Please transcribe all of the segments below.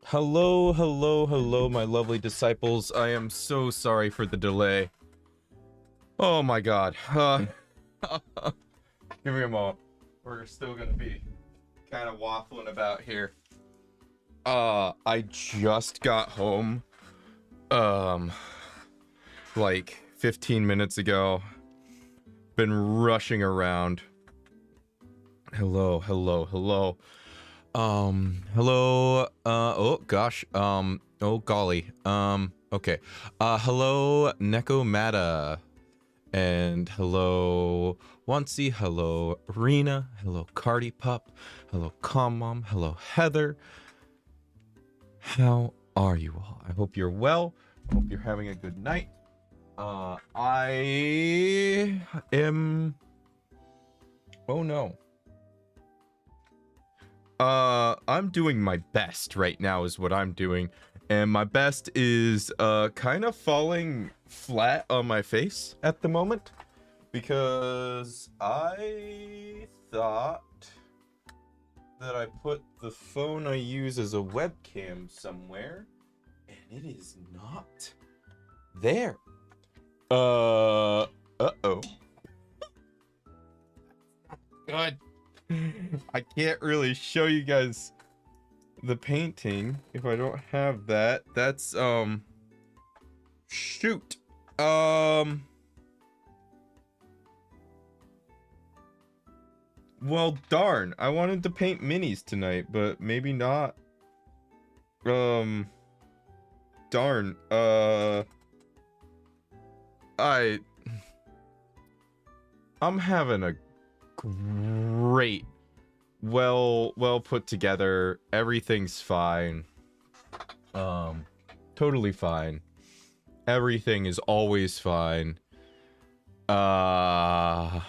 Hello, hello, hello, my lovely disciples. I am so sorry for the delay. Oh my god. Give me a moment. We're still gonna be kind of waffling about here. I just got home, um, like 15 minutes ago. Been rushing around. Hello, hello, hello. Hello, oh gosh, oh golly, okay. Hello, Nekomata, and hello, Wansy, hello, Rena, hello, Cardi Pup, hello, Calm Mom, hello, Heather. How are you all? I hope you're well. I hope you're having a good night. I am, oh no. I'm doing my best right now is what I'm doing. And my best is, kind of falling flat on my face at the moment. Because I thought that I put the phone I use as a webcam somewhere. And it is not there. Uh-oh. Good. I can't really show you guys the painting if I don't have that. That's shoot. Well, darn. I wanted to paint minis tonight, but maybe not. Darn. I'm having a great, well put together, everything's fine, totally fine, everything is always fine. Probably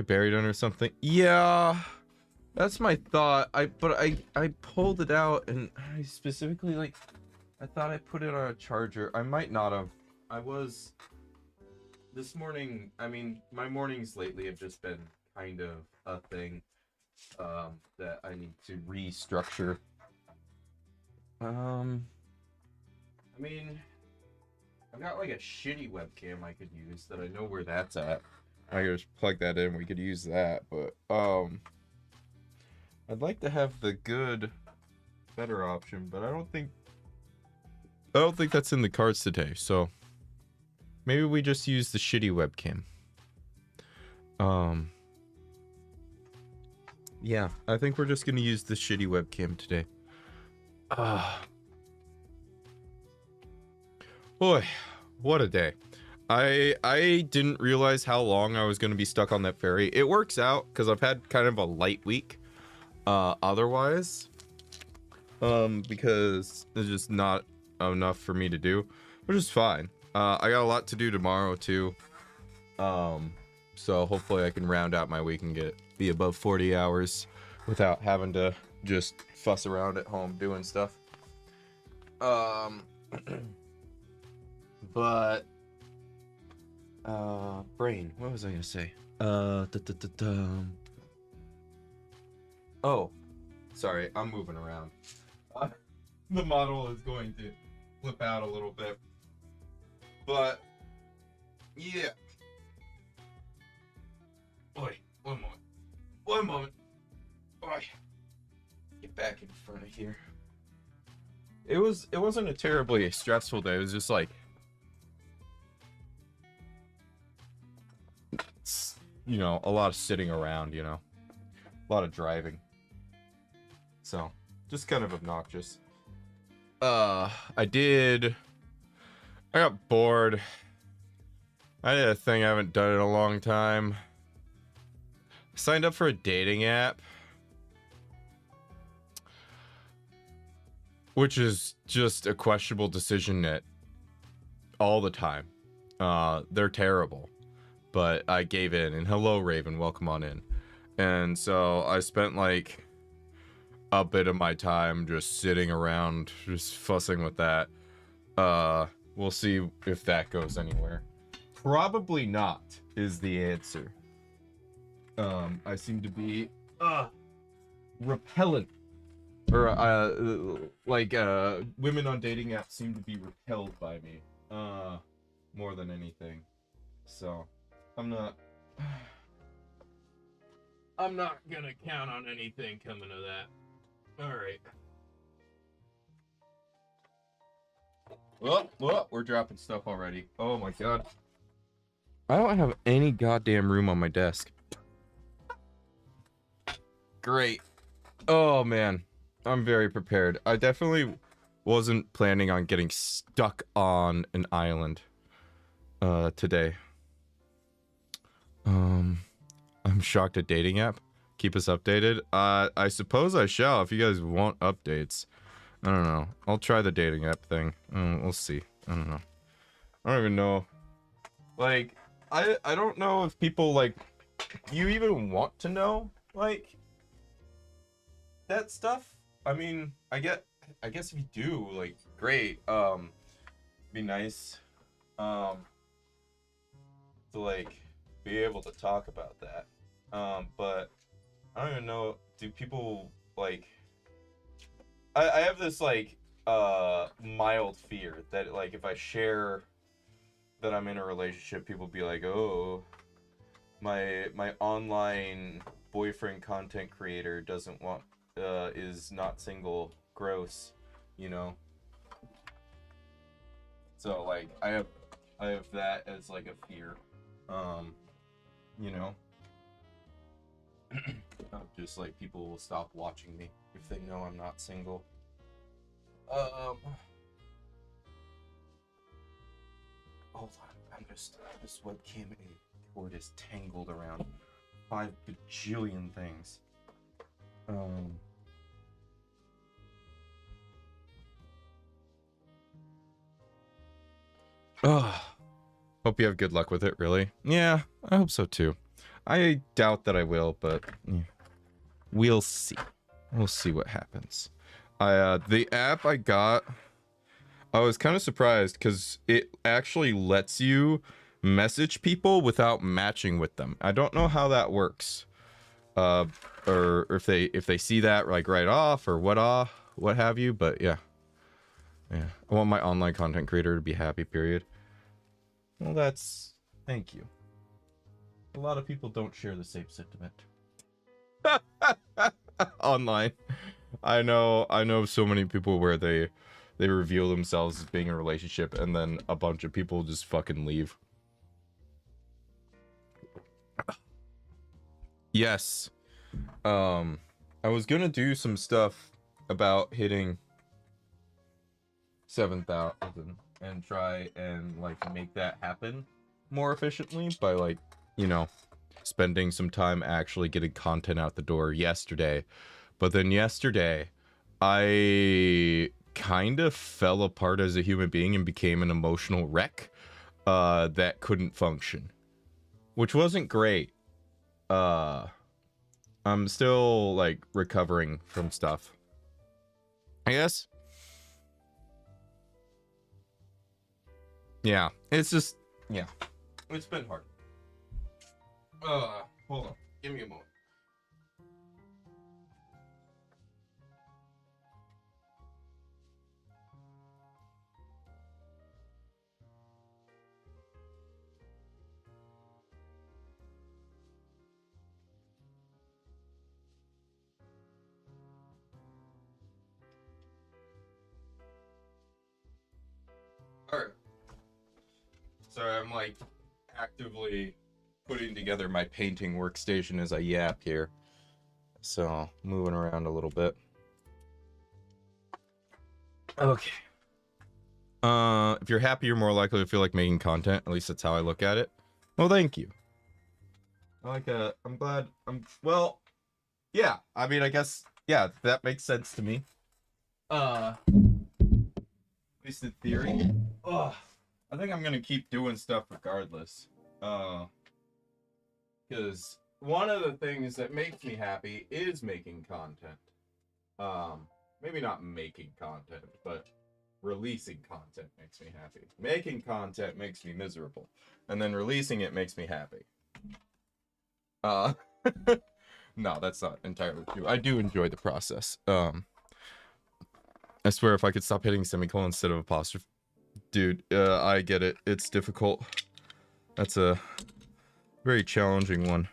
buried under something. Yeah, that's my thought. I pulled it out and I specifically, like, I thought I put it on a charger. I might not have. I was this morning, I mean, my mornings lately have just been kind of a thing that I need to restructure. I mean, I've got like a shitty webcam I could use that I know where that's at. I could just plug that in, we could use that, but I'd like to have the good, better option, but I don't think that's in the cards today, so maybe we just use the shitty webcam. Yeah, I think we're just gonna use the shitty webcam today. Boy, what a day. I didn't realize how long I was gonna be stuck on that ferry. It works out because I've had kind of a light week. Otherwise, because there's just not enough for me to do, which is fine. I got a lot to do tomorrow too. So hopefully I can round out my week and be above 40 hours without having to just fuss around at home doing stuff. But brain, what was I gonna say? Oh, sorry, I'm moving around. The model is going to flip out a little bit. But yeah. Boy, one moment. Boy, get back in front of here. It wasn't a terribly stressful day. It was just like, you know, a lot of sitting around, you know, a lot of driving. So, just kind of obnoxious. I got bored. I did a thing I haven't done in a long time. Signed up for a dating app, which is just a questionable decision at all the time. They're terrible, but I gave in. And hello, Raven, welcome on in. And so I spent like a bit of my time just sitting around, just fussing with that. We'll see if that goes anywhere. Probably not is the answer. I seem to be repellent or like women on dating apps seem to be repelled by me, more than anything. So I'm not gonna count on anything coming of that. All right. Well, we're dropping stuff already. Oh my god. I don't have any goddamn room on my desk. Great. Oh man, I'm very prepared. I definitely wasn't planning on getting stuck on an island today. I'm shocked at dating app. Keep us updated. I suppose I shall if you guys want updates. I don't know. I'll try the dating app thing. We'll see. I don't know. I don't even know. Like, I don't know if people, like, you even want to know, like, that stuff. I mean, I guess if you do, like, great. Be nice. To, like, be able to talk about that. But I don't even know. Do people, like, I have this, like, mild fear that, like, if I share that I'm in a relationship, people be like, oh, my online boyfriend content creator doesn't want, is not single, gross, you know? So, like, I have that as, like, a fear, you know? Just, like, people will stop watching me if they know I'm not single. Hold on, this webcam cord is tangled around 5 bajillion things. Hope you have good luck with it, really. Yeah, I hope so too. I doubt that I will, but yeah, we'll see. We'll see what happens. The app I got, I was kind of surprised because it actually lets you message people without matching with them. I don't know how that works, or if they see that like right off or what have you. But yeah, I want my online content creator to be happy. Period. Well, thank you. A lot of people don't share the same sentiment. Online. I know so many people where they reveal themselves as being in a relationship and then a bunch of people just fucking leave. Yes. I was gonna do some stuff about hitting 7,000 and try and like make that happen more efficiently by like, you know, spending some time actually getting content out the door yesterday. But then yesterday, I kind of fell apart as a human being and became an emotional wreck that couldn't function, which wasn't great. I'm still like recovering from stuff, I guess. Yeah, it's just, yeah, it's been hard. Hold on, give me a moment. Alright. Sorry, I'm like actively putting together my painting workstation as I yap here. So, moving around a little bit. Okay. If you're happy, you're more likely to feel like making content. At least that's how I look at it. Well, thank you. I'm glad. Well, yeah. I mean, I guess, yeah, that makes sense to me. At least in theory. I think I'm gonna keep doing stuff regardless. Because one of the things that makes me happy is making content. Maybe not making content, but releasing content makes me happy. Making content makes me miserable. And then releasing it makes me happy. No, that's not entirely true. I do enjoy the process. I swear, if I could stop hitting semicolon instead of apostrophe. Dude, I get it. It's difficult. That's a very challenging one.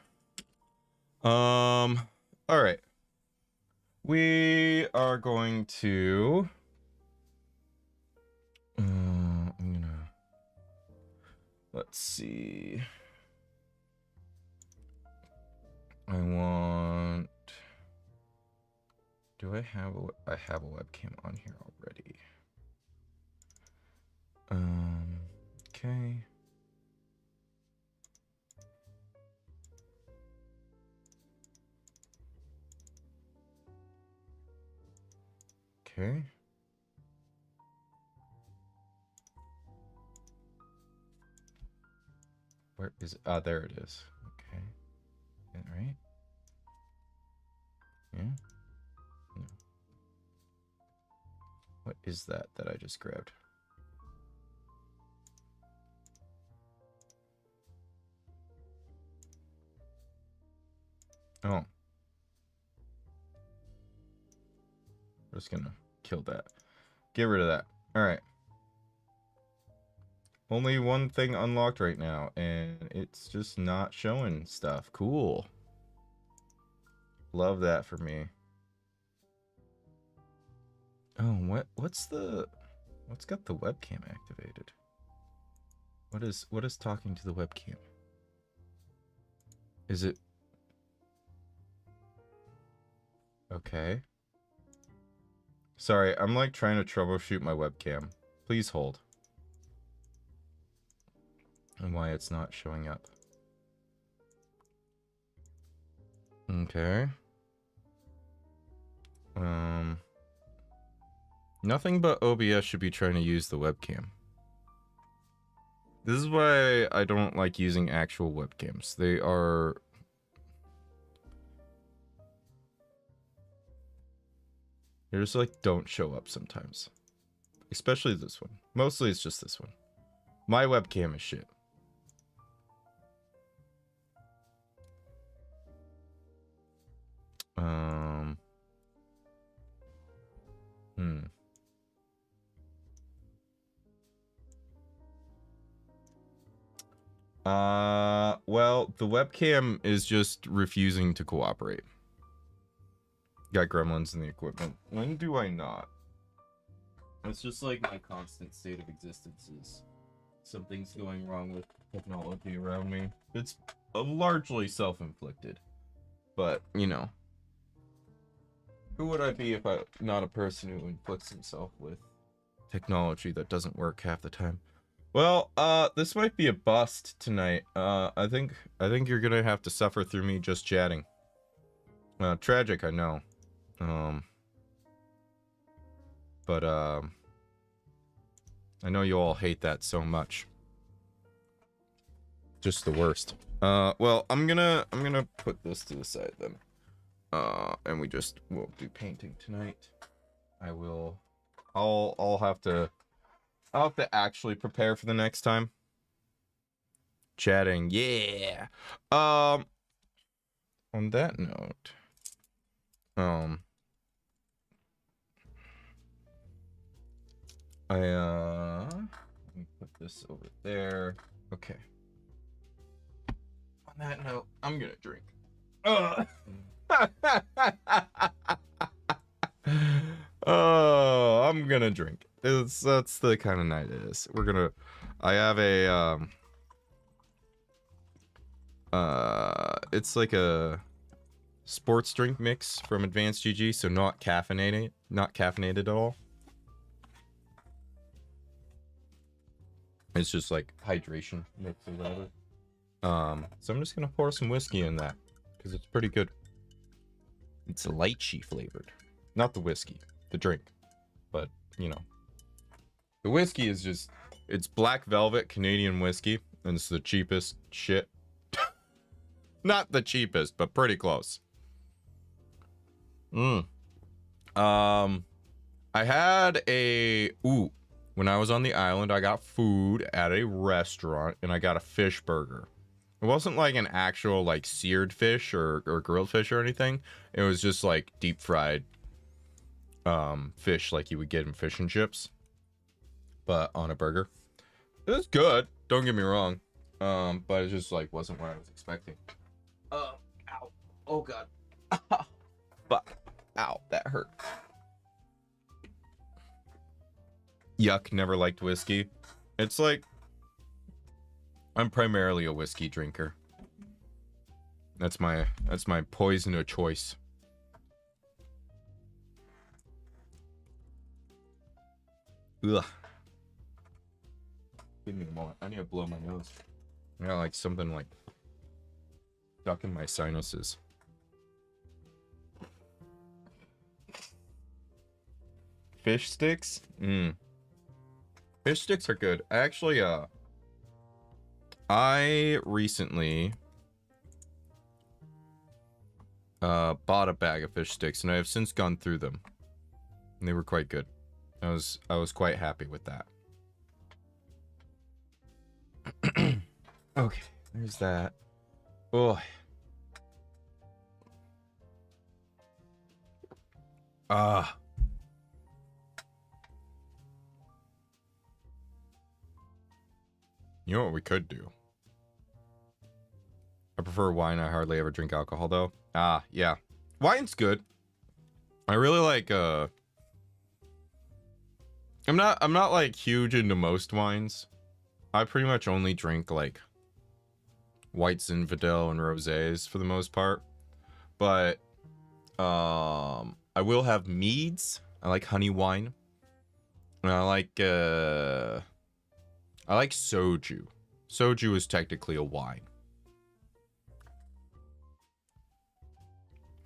All right. We are going to... I'm gonna... Let's see. I want... Do I have a... I have a webcam on here already. Okay. Okay. Where is it? Ah, there it is. Okay. Is that right? Yeah? No. What is that I just grabbed? Oh. We're just gonna kill that. Get rid of that. Alright. Only one thing unlocked right now, and it's just not showing stuff. Cool. Love that for me. Oh, what's got the webcam activated? What is talking to the webcam? Is it... Okay. Sorry, I'm like trying to troubleshoot my webcam. Please hold. And why it's not showing up. Okay. Nothing but OBS should be trying to use the webcam. This is why I don't like using actual webcams. They are... They just like don't show up sometimes. Especially this one. Mostly it's just this one. My webcam is shit. Well, the webcam is just refusing to cooperate. Got gremlins in the equipment. When do I not? It's just like my constant state of existence is something's going wrong with technology around me. It's largely self-inflicted. But, you know. Who would I be if I'm not a person who inflicts himself with technology that doesn't work half the time? Well, this might be a bust tonight. I think you're gonna have to suffer through me just chatting. Tragic, I know. But I know you all hate that so much. Just the worst. Well, I'm gonna put this to the side then. And we just won't do painting tonight. I'll have to actually prepare for the next time. Chatting, yeah. On that note, let me put this over there. Okay. On that note, I'm gonna drink. Oh, I'm gonna drink. That's the kind of night it is. I have a it's like a sports drink mix from Advanced GG, so not caffeinated at all. It's just like hydration mix or whatever. So I'm just gonna pour some whiskey in that because it's pretty good. It's lychee flavored, not the whiskey, the drink, but you know, the whiskey is just, it's Black Velvet Canadian whiskey, and it's the cheapest shit. Not the cheapest, but pretty close. I had when I was on the island, I got food at a restaurant, and I got a fish burger. It wasn't like an actual like seared fish or grilled fish or anything. It was just like deep fried fish like you would get in fish and chips, but on a burger. It was good, don't get me wrong, but it just like wasn't what I was expecting. Ow, oh god. Fuck, ow, that hurt. Yuck, never liked whiskey. It's like, I'm primarily a whiskey drinker. That's my poison of choice. Ugh. Give me a moment. I need to blow my nose. I got like something like stuck in my sinuses. Fish sticks? Fish sticks are good. I actually, I recently bought a bag of fish sticks, and I have since gone through them, and they were quite good. I was quite happy with that. Okay, there's that. Oh. You know what we could do? I prefer wine. I hardly ever drink alcohol, though. Yeah. Wine's good. I really like, I'm not like huge into most wines. I pretty much only drink like white Zinfandel and rosés for the most part. But, I will have meads. I like honey wine. And I like soju. Soju is technically a wine.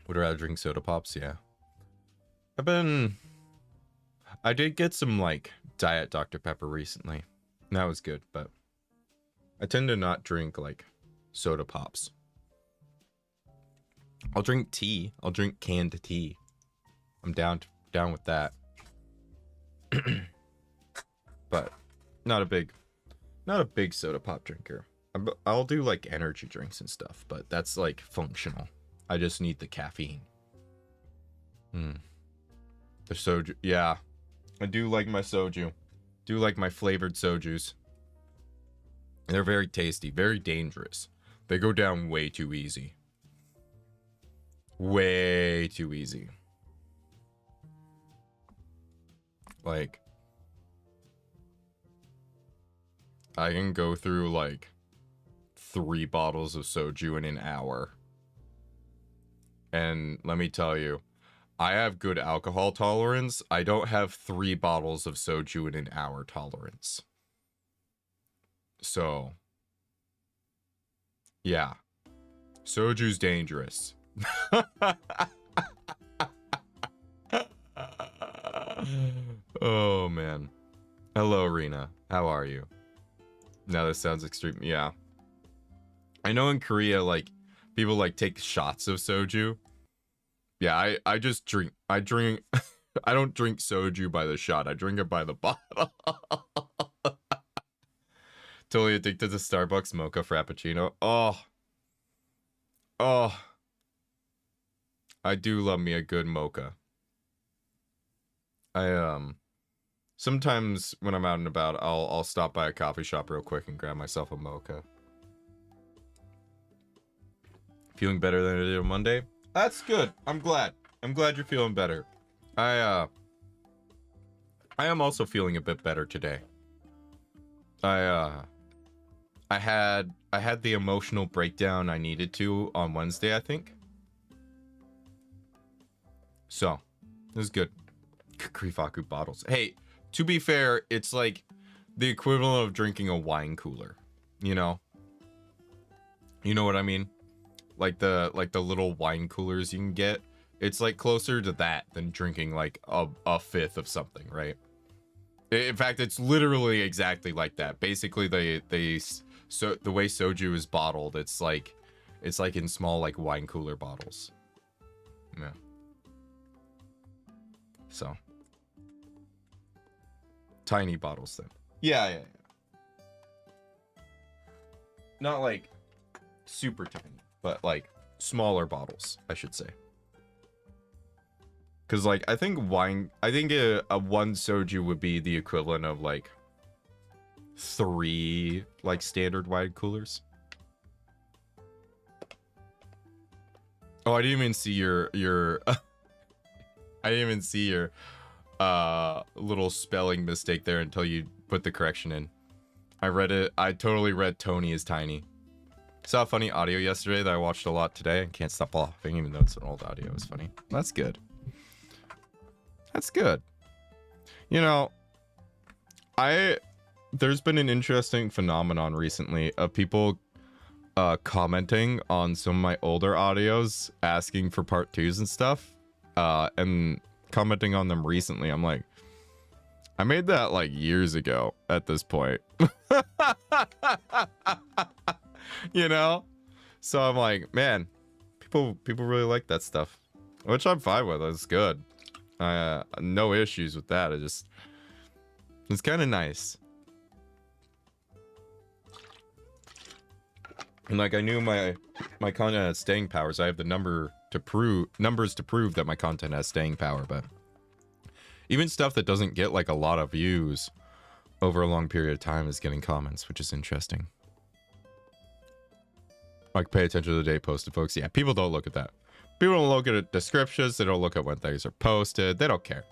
Would rather drink soda pops, yeah. I did get some like Diet Dr. Pepper recently. And that was good, but I tend to not drink like soda pops. I'll drink tea. I'll drink canned tea. I'm down with that. But not a big soda pop drinker. I'll do like energy drinks and stuff, but that's like functional. I just need the caffeine. The soju, yeah. I do like my soju. Do like my flavored sojus. They're very tasty, very dangerous. They go down way too easy. Way too easy. Like, I can go through like 3 bottles of soju in an hour. And let me tell you, I have good alcohol tolerance. I don't have 3 bottles of soju in an hour tolerance. So, yeah. Soju's dangerous. Oh, man. Hello, Rena. How are you? Now this sounds extreme. Yeah. I know in Korea, like, people, like, take shots of soju. Yeah, I just drink. I drink. I don't drink soju by the shot. I drink it by the bottle. Totally addicted to Starbucks mocha frappuccino. Oh. I do love me a good mocha. Sometimes when I'm out and about, I'll stop by a coffee shop real quick and grab myself a mocha. Feeling better than I did on Monday? That's good. I'm glad. I'm glad you're feeling better. I am also feeling a bit better today. I had the emotional breakdown I needed to on Wednesday, I think. So, it was good. Krifaku bottles. Hey, to be fair, it's like the equivalent of drinking a wine cooler, you know? You know what I mean? Like the little wine coolers you can get. It's like closer to that than drinking like a fifth of something, right? In fact, it's literally exactly like that. Basically, the way soju is bottled, it's like in small like wine cooler bottles. Yeah. So tiny bottles then. Yeah. Not like super tiny, but like smaller bottles, I should say. Because like I think a one soju would be the equivalent of like 3 like standard wine coolers. Oh, I didn't even see your I didn't even see your little spelling mistake there until you put the correction in. I read it. I totally read Tony is tiny. Saw a funny audio yesterday that I watched a lot today and can't stop laughing even though it's an old audio. It's funny. That's good. That's good. You know, there's been an interesting phenomenon recently of people commenting on some of my older audios asking for part 2s and stuff, and commenting on them recently. I'm like, I made that like years ago at this point. You know, so I'm like, man, people really like that stuff, which I'm fine with. It's good. No issues with that. It's kind of nice. And like I knew my content has staying power, so I have the numbers to prove that my content has staying power. But even stuff that doesn't get like a lot of views over a long period of time is getting comments, which is interesting. Like pay attention to the day posted, folks. Yeah, people don't look at that. People don't look at descriptions. They don't look at when things are posted. They don't care.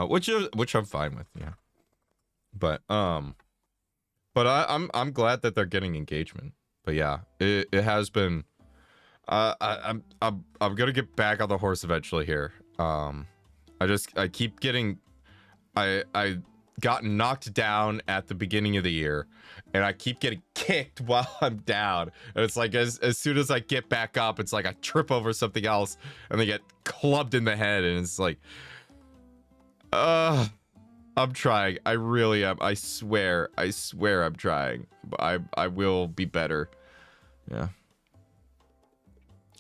Which I'm fine with. Yeah. But I'm glad that they're getting engagement. But yeah, it has been. I'm gonna get back on the horse eventually here. I keep getting. I got knocked down at the beginning of the year, and I keep getting kicked while I'm down. And it's like as soon as I get back up, it's like I trip over something else and they get clubbed in the head, and it's like, I'm trying. I really am. I swear I'm trying. I will be better. Yeah.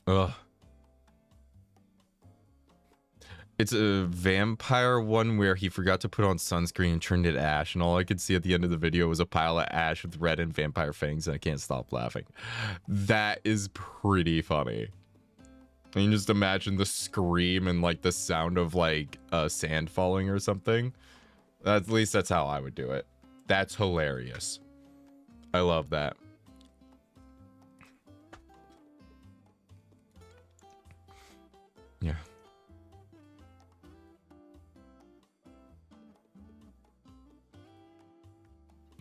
Ugh. It's a vampire one where he forgot to put on sunscreen and turned it ash, and all I could see at the end of the video was a pile of ash with red and vampire fangs, and I can't stop laughing. That is pretty funny. And you just imagine the scream and like the sound of like sand falling or something. At least that's how I would do it. That's hilarious. I love that. Yeah.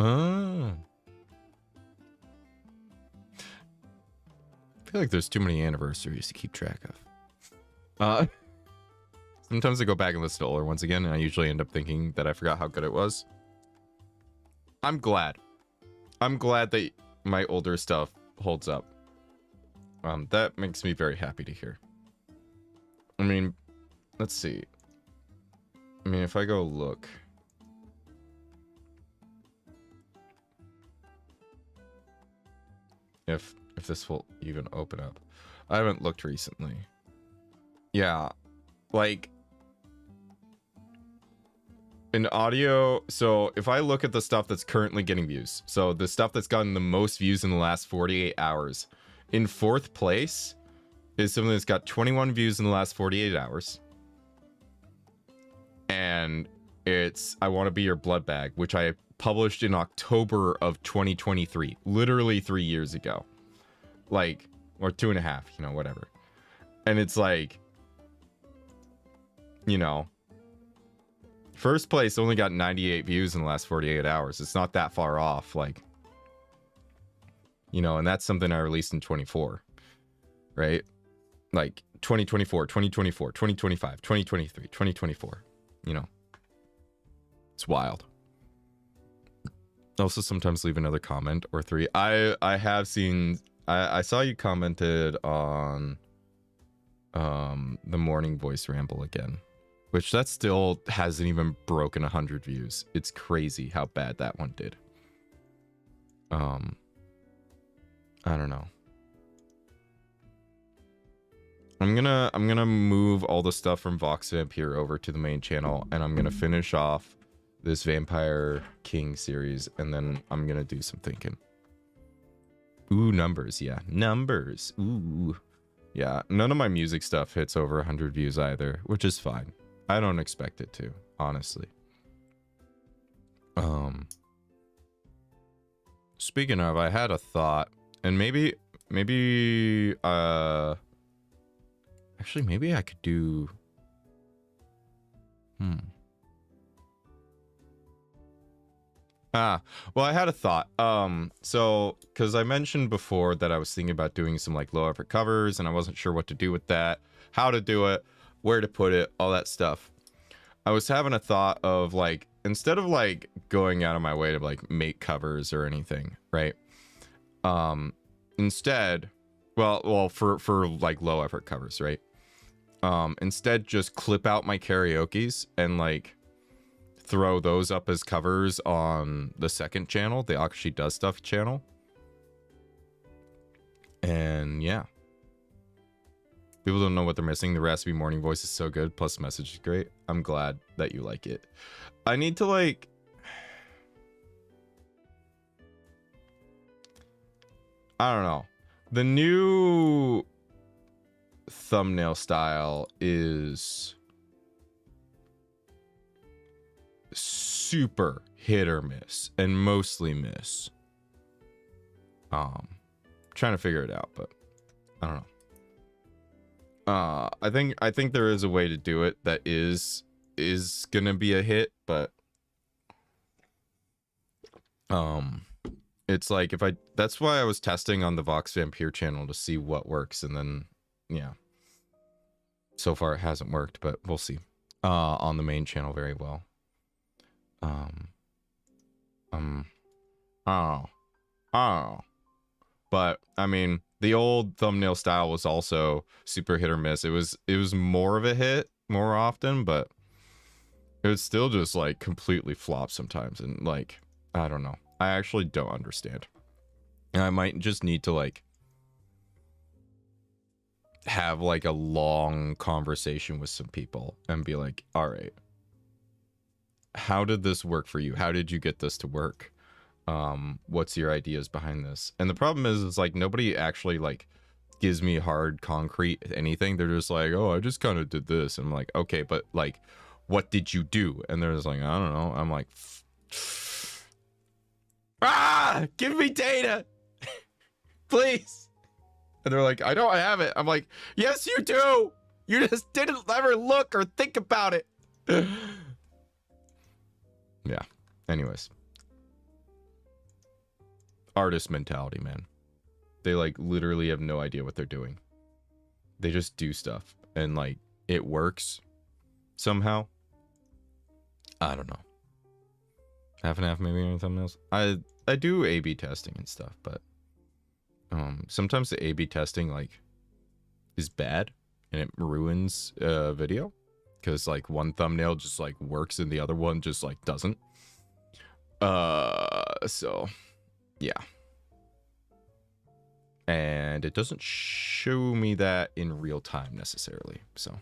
I feel like there's too many anniversaries to keep track of. Sometimes I go back and listen to older ones again, and I usually end up thinking that I forgot how good it was. I'm glad that my older stuff holds up. That makes me very happy to hear. I mean, let's see. I mean, if I go look. If this will even open up. I haven't looked recently. Yeah, like in audio, so if I look at the stuff that's currently getting views, so the stuff that's gotten the most views in the last 48 hours, in 4th place is something that's got 21 views in the last 48 hours. And it's I Want to Be Your Blood Bag, which I published in October of 2023, literally 3 years ago. Like, or 2.5, you know, whatever. And it's like, you know, 1st place only got 98 views in the last 48 hours. It's not that far off, like, you know, and that's something I released in 24, right? Like 2024, 2024, 2025, 2023, 2024, you know, it's wild. Also sometimes leave another comment or 3. I have seen, I saw you commented on the morning voice ramble again, which that still hasn't even broken 100 views. It's crazy how bad that one did. I don't know. I'm gonna move all the stuff from VoxVamp here over to the main channel, and I'm gonna finish off this Vampire King series, and then I'm gonna do some thinking. Ooh, numbers, yeah, numbers. Ooh, Yeah, none of my music stuff hits over 100 views either, which is fine. I don't expect it to, honestly. Speaking of, I had a thought, and maybe actually maybe I could do well, I had a thought. So because I mentioned before that I was thinking about doing some like low effort covers, and I wasn't sure what to do with that, how to do it, where to put it, all that stuff. I was having a thought of like, instead of like going out of my way to like make covers or anything, right? Instead, well, for like low effort covers, right? Instead, just clip out my karaoke's and like throw those up as covers on the second channel, the Akashi Does Stuff channel. And yeah, people don't know what they're missing. The Raspy Morning Voice is so good, plus the message is great. I'm glad that you like it. I need to like, I don't know, the new thumbnail style is super hit or miss, and mostly miss. Trying to figure it out, but I don't know. I think there is a way to do it that is gonna be a hit, but it's like if I, that's why I was testing on the Vox Vampire channel to see what works, and then yeah, so far it hasn't worked, but we'll see. On the main channel very well. But I mean, the old thumbnail style was also super hit or miss. It was more of a hit more often, but it would still just like completely flop sometimes, and like, I don't know. I actually don't understand. And I might just need to like have like a long conversation with some people and be like, all right, how did this work for you? How did you get this to work? What's your ideas behind this? And the problem is like nobody actually like gives me hard concrete anything. They're just like, oh, I just kind of did this. I'm like, okay, but like, what did you do? And they're just like, I don't know. I'm like, give me data, please. And they're like, I don't have it. I'm like, yes, you do. You just didn't ever look or think about it. Yeah. Anyways. Artist mentality, man. They like literally have no idea what they're doing. They just do stuff and like it works somehow. I don't know. Half and half maybe on thumbnails. I do A/B testing and stuff, but sometimes the A/B testing like is bad and it ruins a video because like one thumbnail just like works and the other one just like doesn't. So yeah. And it doesn't show me that in real time necessarily. So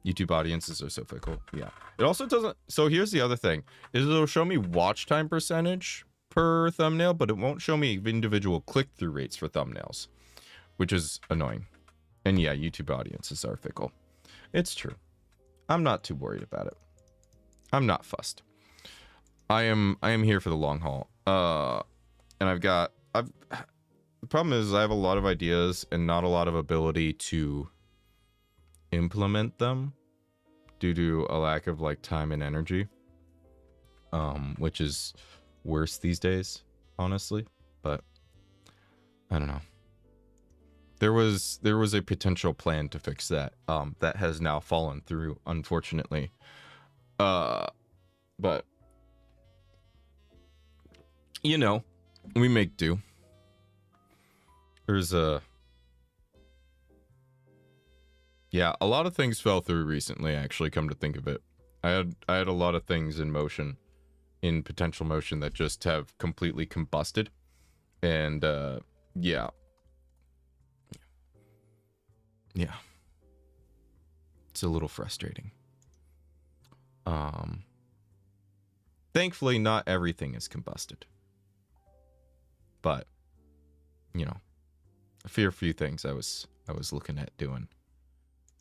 YouTube audiences are so fickle. Yeah. It also doesn't. So here's the other thing is it'll show me watch time percentage per thumbnail, but it won't show me individual click-through rates for thumbnails, which is annoying. And yeah, YouTube audiences are fickle. It's true. I'm not too worried about it. I'm not fussed. I am here for the long haul. And the problem is I have a lot of ideas and not a lot of ability to implement them due to a lack of like time and energy, which is worse these days, honestly. But I don't know. There was a potential plan to fix that that has now fallen through, unfortunately. But you know, we make do. There's a lot of things fell through recently, actually, come to think of it. I had a lot of things in motion, in potential motion, that just have completely combusted. And yeah. It's a little frustrating. Thankfully not everything is combusted. But, you know, a few things I was looking at doing.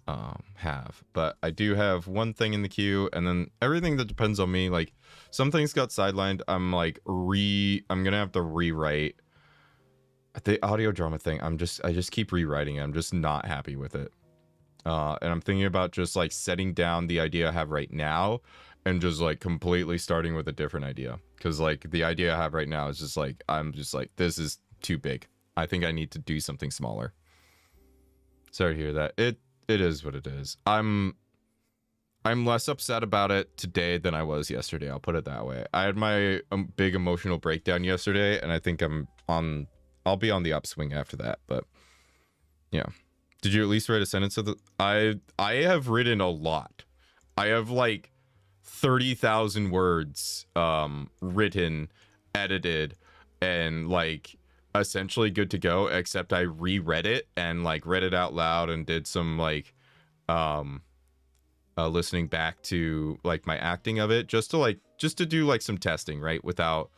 But I do have one thing in the queue, and then everything that depends on me, like some things got sidelined. I'm gonna have to rewrite the audio drama thing. I just keep rewriting it. I'm just not happy with it. And I'm thinking about just like setting down the idea I have right now and just like completely starting with a different idea, because like the idea I have right now is just like, I'm just like, this is too big. I think I need to do something smaller. Sorry to hear that. It is what it is. I'm less upset about it today than I was yesterday. I'll put it that way. I had my big emotional breakdown yesterday, and I think I'll be on the upswing after that. But yeah, did you at least write a sentence of the? I have written a lot. I have like 30,000 words written, edited, and like essentially good to go, except I reread it and like read it out loud and did some like listening back to like my acting of it, just to do like some testing, right, without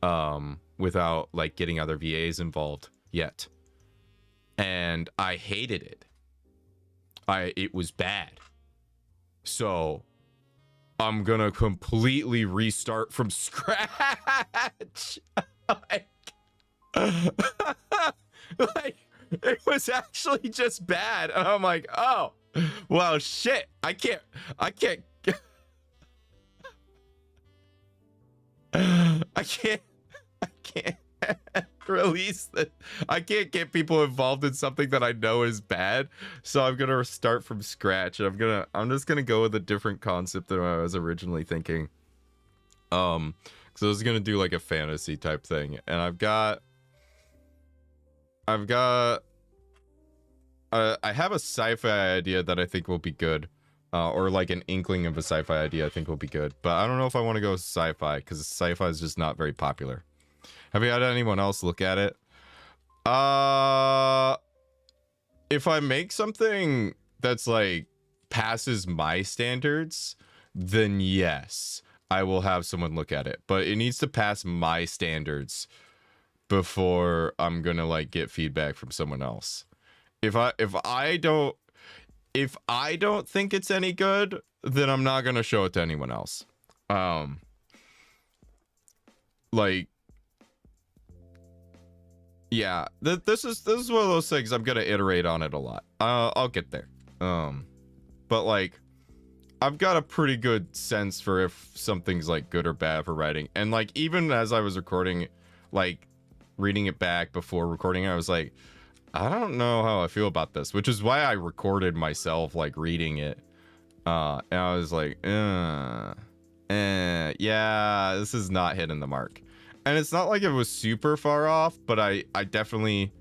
like getting other VAs involved yet. And I hated it. It was bad. So I'm gonna completely restart from scratch. Like it was actually just bad, and I'm like, oh well, shit, I can't I can't release that. I can't get people involved in something that I know is bad, so I'm gonna start from scratch, and I'm just gonna go with a different concept than I was originally thinking. So I was gonna do like a fantasy type thing, and I have a sci-fi idea that I think will be good, or like an inkling of a sci-fi idea I think will be good, but I don't know if I want to go sci-fi because sci-fi is just not very popular. Have you had anyone else look at it? If I make something that's like passes my standards, then yes, I will have someone look at it, but it needs to pass my standards before I'm gonna like get feedback from someone else. If I don't think it's any good, then I'm not gonna show it to anyone else. Like, yeah, this is one of those things I'm gonna iterate on it a lot. I'll get there. But like, I've got a pretty good sense for if something's like good or bad for writing, and like even as I was recording, like reading it back before recording, I was like, I don't know how I feel about this, which is why I recorded myself like reading it. And I was like, yeah, this is not hitting the mark. And it's not like it was super far off, but I definitely,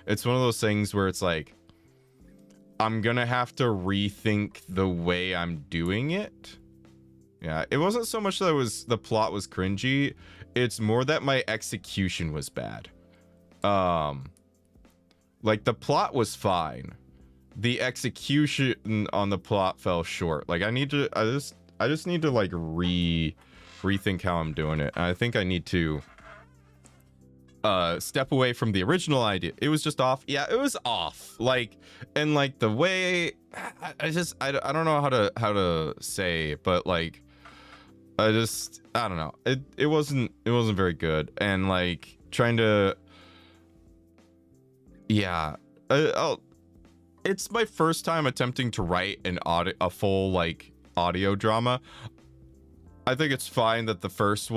it's one of those things where it's like, I'm gonna have to rethink the way I'm doing it. Yeah, it wasn't so much that the plot was cringy, it's more that my execution was bad. Like the plot was fine, the execution on the plot fell short. Like I just need to like rethink how I'm doing it. And I think I need to step away from the original idea. It was just off. Yeah, it was off. Like, and like the way I don't know how to say, but like I don't know. It wasn't very good. And like trying to, yeah, it's my first time attempting to write a full like audio drama. I think it's fine that the first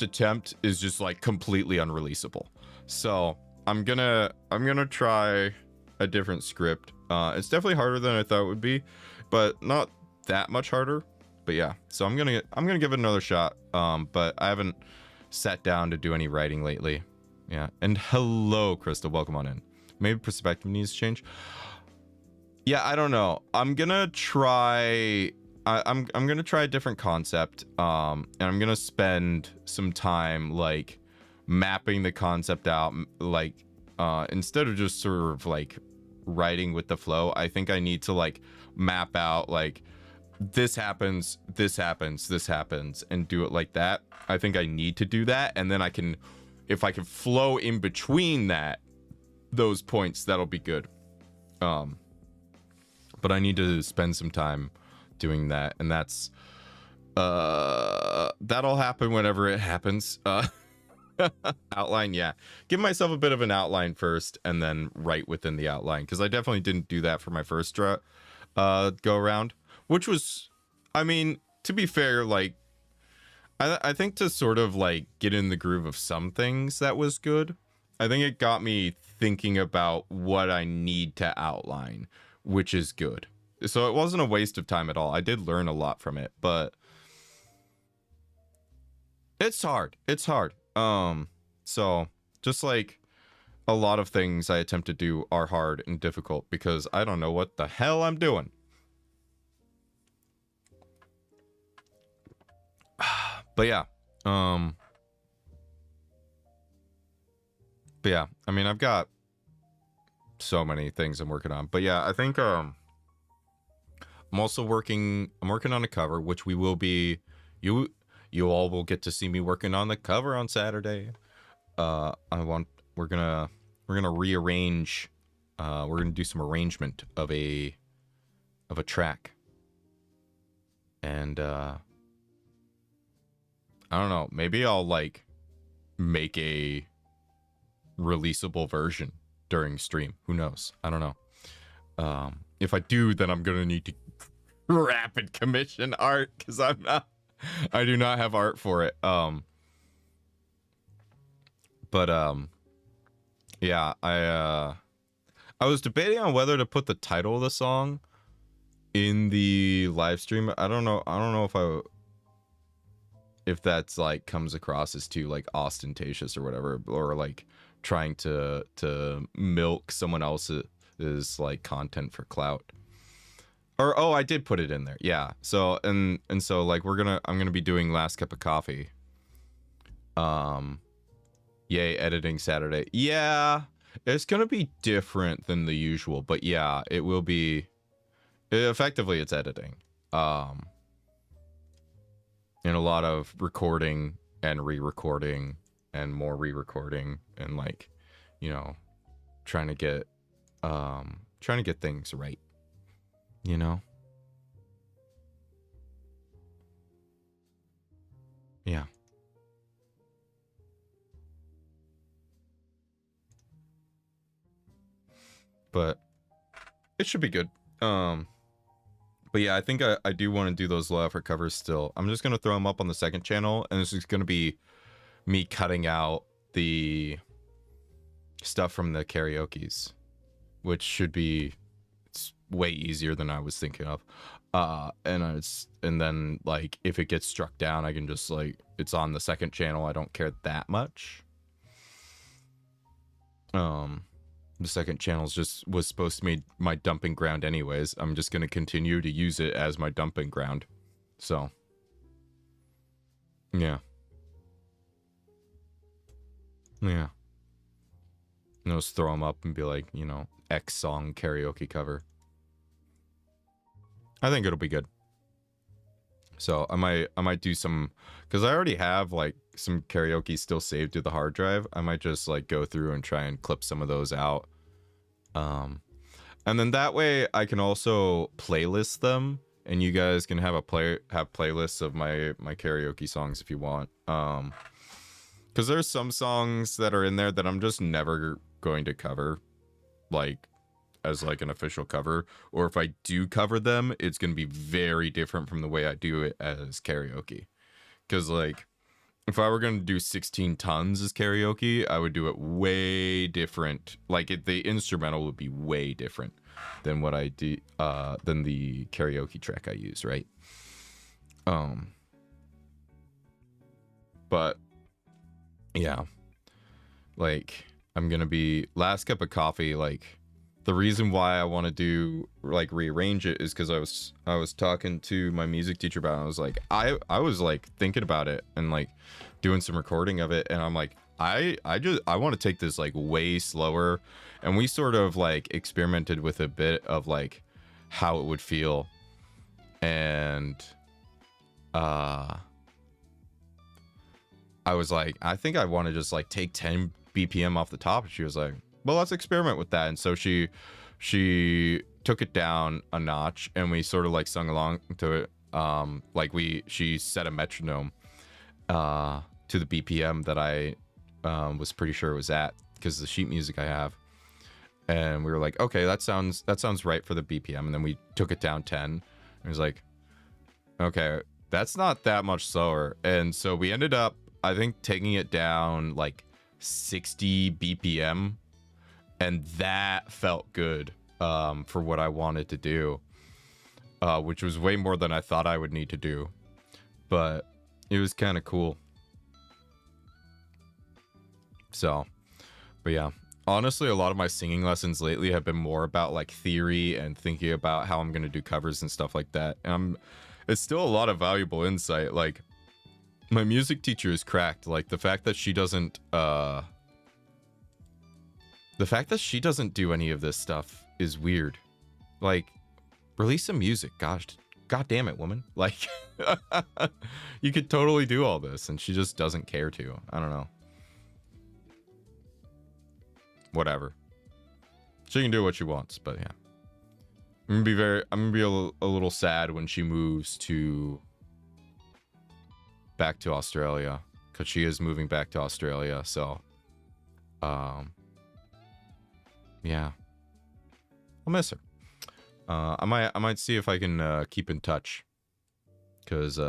attempt is just like completely unreleasable. So I'm gonna try a different script. It's definitely harder than I thought it would be, but not that much harder. But yeah, so I'm gonna give it another shot. But I haven't sat down to do any writing lately. Yeah, and hello, Crystal. Welcome on in. Maybe perspective needs to change. Yeah, I don't know. I'm gonna try. I'm gonna try a different concept. And I'm gonna spend some time like mapping the concept out. Like, instead of just sort of like writing with the flow, I think I need to like map out like this happens, and do it like that. I think I need to do that, and then if I can flow in between that, those points, that'll be good. But I need to spend some time doing that, and that's that'll happen whenever it happens. Outline, yeah. Give myself a bit of an outline first, and then write within the outline, because I definitely didn't do that for my first go around, which was, I mean, to be fair, like, I think to sort of like get in the groove of some things, that was good. I think it got me thinking about what I need to outline, which is good. So it wasn't a waste of time at all. I did learn a lot from it, but it's hard. It's hard. So just like a lot of things I attempt to do are hard and difficult because I don't know what the hell I'm doing. But yeah, I mean, I've got so many things I'm working on, but yeah, I think, I'm working on a cover, which we will be, you all will get to see me working on the cover on Saturday. We're gonna rearrange, we're gonna do some arrangement of a track. And, I don't know, maybe I'll like make a releasable version during stream. Who knows? I don't know. If I do, then I'm gonna need to rapid commission art because I do not have art for it. Yeah, I was debating on whether to put the title of the song in the live stream. I don't know if that's like comes across as too like ostentatious or whatever, or like trying to milk someone else's like content for clout. Or I did put it in there. Yeah. So and so like I'm gonna be doing Last Cup of Coffee. Yay, editing Saturday. Yeah, it's gonna be different than the usual, but yeah, it will be. Effectively, it's editing. And a lot of recording and re-recording and more re-recording and like, you know, trying to get things right, you know? Yeah. But it should be good. But yeah, I think I do want to do those low effort covers still. I'm just going to throw them up on the second channel, and this is going to be me cutting out the stuff from the karaokes, which should be, it's way easier than I was thinking of. And then like if it gets struck down, I can just like, it's on the second channel. I don't care that much. The second channel was supposed to be my dumping ground anyways. I'm just going to continue to use it as my dumping ground. So, yeah. Yeah. And just throw them up and be like, you know, X song karaoke cover. I think it'll be good. So I might do some, because I already have like some karaoke still saved to the hard drive. I might just like go through and try and clip some of those out. And then that way I can also playlist them, and you guys can have playlists of my karaoke songs if you want. Because there's some songs that are in there that I'm just never going to cover, like as like an official cover, or if I do cover them, it's gonna be very different from the way I do it as karaoke. Because like if I were going to do 16 tons as karaoke, I would do it way different. Like the instrumental would be way different than what I do, than the karaoke track I use, right? But yeah, like I'm going to be Last Cup of Coffee. Like the reason why I want to do like rearrange it is because I was talking to my music teacher about it. I was like, I was like thinking about it and like doing some recording of it, and I'm like, I want to take this like way slower, and we sort of like experimented with a bit of like how it would feel, and I was like, I think I want to just like take 10 BPM off the top, and she was like, well, let's experiment with that. And so she took it down a notch, and we sort of like sung along to it. Like she set a metronome to the BPM that I was pretty sure it was at, because the sheet music I have. And we were like, okay, that sounds right for the BPM. And then we took it down 10. And it was like, okay, that's not that much slower. And so we ended up, I think, taking it down like 60 BPM. And that felt good for what I wanted to do, which was way more than I thought I would need to do. But it was kind of cool. So, but yeah. Honestly, a lot of my singing lessons lately have been more about like theory and thinking about how I'm going to do covers and stuff like that. And it's still a lot of valuable insight. Like, my music teacher is cracked. Like, the fact that she doesn't do any of this stuff is weird. Like, release some music. Gosh, god damn it, woman. Like, you could totally do all this, and she just doesn't care to. I don't know. Whatever. She can do what she wants, but yeah. I'm gonna be a little sad when she moves back to Australia, because she is moving back to Australia. So, yeah, I'll miss her. I might see if I can keep in touch, because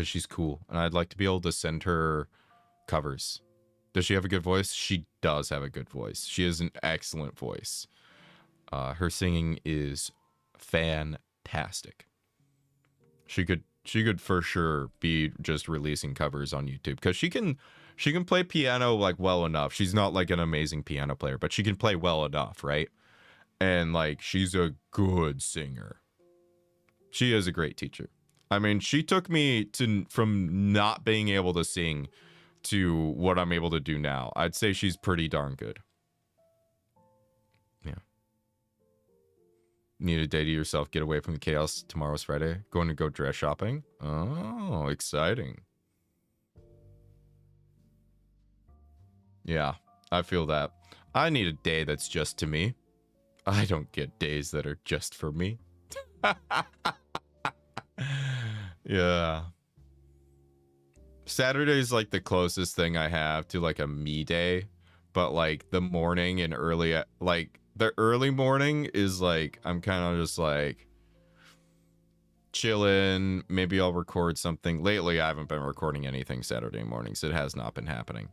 she's cool, and I'd like to be able to send her covers. Does she have a good voice? She does have a good voice. She has an excellent voice. Her singing is fantastic. She could for sure be just releasing covers on YouTube, because she can play piano like well enough. She's not like an amazing piano player, but she can play well enough, right? And like, she's a good singer. She is a great teacher. I mean, she took me from not being able to sing to what I'm able to do now. I'd say she's pretty darn good. Yeah. Need a day to yourself. Get away from the chaos. Tomorrow's Friday. Going to go dress shopping. Oh, exciting. Yeah, I feel that. I need a day that's just to me. I don't get days that are just for me. Yeah. Saturday's like the closest thing I have to like a me day, but like the morning and like the early morning is like, I'm kind of just like chilling. Maybe I'll record something. Lately, I haven't been recording anything Saturday mornings. It has not been happening.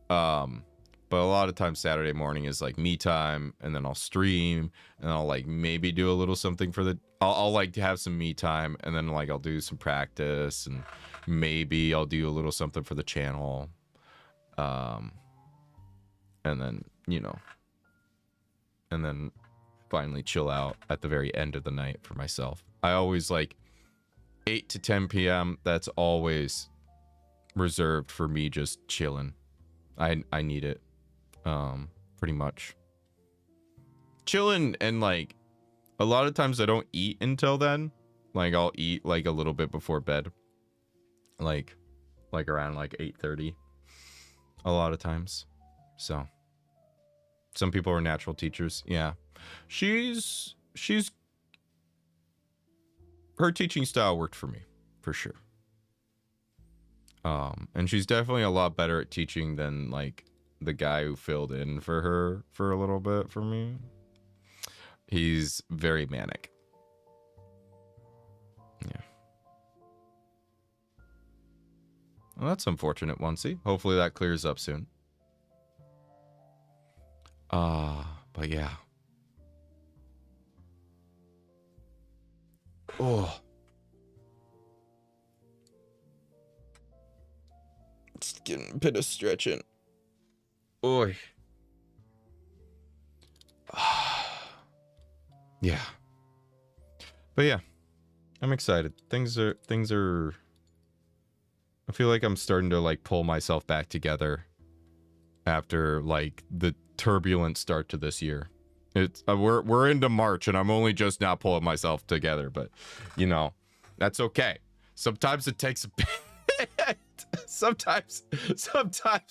But a lot of times Saturday morning is like me time, and then I'll stream, and I'll like maybe do a little something for I'll like have some me time, and then like I'll do some practice, and maybe I'll do a little something for the channel. And then, and then finally chill out at the very end of the night for myself. I always like 8 to 10 p.m. That's always reserved for me just chilling. I need it. Pretty much chilling, and like a lot of times I don't eat until then. Like, I'll eat like a little bit before bed, like around like 8:30 a lot of times. So some people are natural teachers. Yeah, she's her teaching style worked for me for sure. And she's definitely a lot better at teaching than like the guy who filled in for her for a little bit for me. He's very manic. Yeah. Well, that's unfortunate, Onesie. Hopefully that clears up soon. But yeah. Oh. Just getting a bit of stretching. Oi. Yeah. But yeah, I'm excited. Things are I feel like I'm starting to like pull myself back together after like the turbulent start to this year. It's we're into March, and I'm only just now pulling myself together, but that's okay. Sometimes it takes a bit. sometimes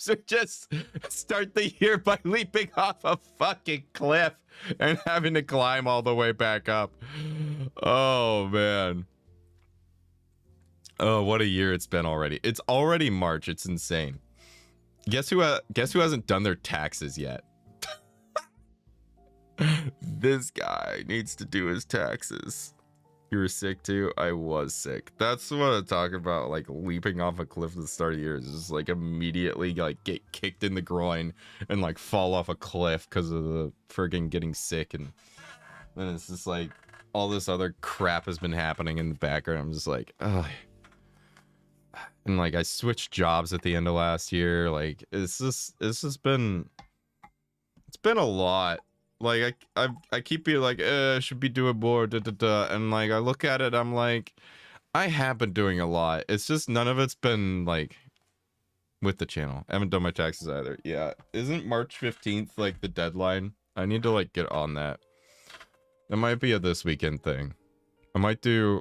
we just start the year by leaping off a fucking cliff and having to climb all the way back up. Oh man. Oh, what a year it's been already. It's already March. It's insane. Guess who hasn't done their taxes yet? This guy needs to do his taxes. You were sick too? I was sick. That's what I'm talking about, like leaping off a cliff at the start of the year is just like immediately like get kicked in the groin and like fall off a cliff because of the friggin' getting sick, and then it's just like all this other crap has been happening in the background. I'm just like, ugh. And like I switched jobs at the end of last year. Like it's just been a lot. Like I keep being like, I should be doing more, and like I look at it, I'm like, I have been doing a lot. It's just none of it's been like with the channel. I haven't done my taxes either. Yeah, isn't March 15th like the deadline? I need to like get on that. That might be a this weekend thing. I might do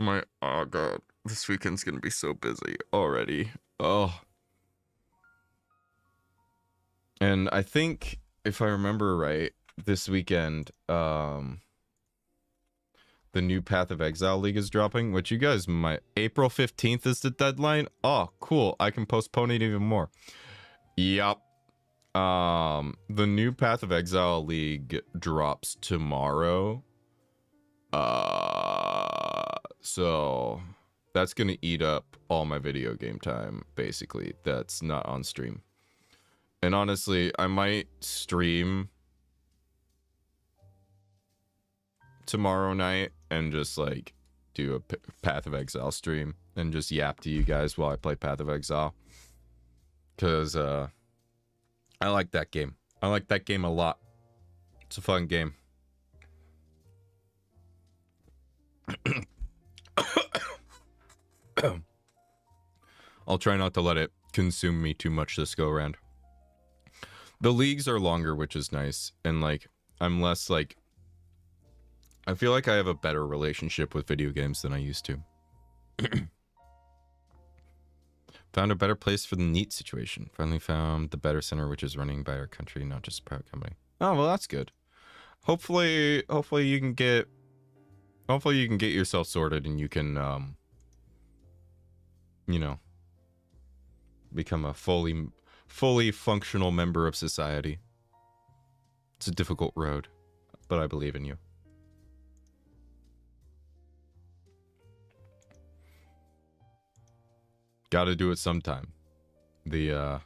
my, oh god, this weekend's gonna be so busy already. Oh. And I think, if I remember right, this weekend, the new Path of Exile League is dropping, which you guys might... April 15th is the deadline? Oh, cool. I can postpone it even more. Yup. The new Path of Exile League drops tomorrow. So that's gonna eat up all my video game time, basically. That's not on stream. And honestly, I might stream tomorrow night and just like do a Path of Exile stream and just yap to you guys while I play Path of Exile. Because I like that game. I like that game a lot. It's a fun game. I'll try not to let it consume me too much this go around. The leagues are longer, which is nice, and like I'm less like, I feel like I have a better relationship with video games than I used to. Found a better place for the NEAT situation. Finally found the better center, which is running by our country, not just a private company. Oh well, that's good. Hopefully you can get yourself sorted and you can you know, become a fully functional member of society. It's a difficult road, but I believe in you. Gotta do it sometime. The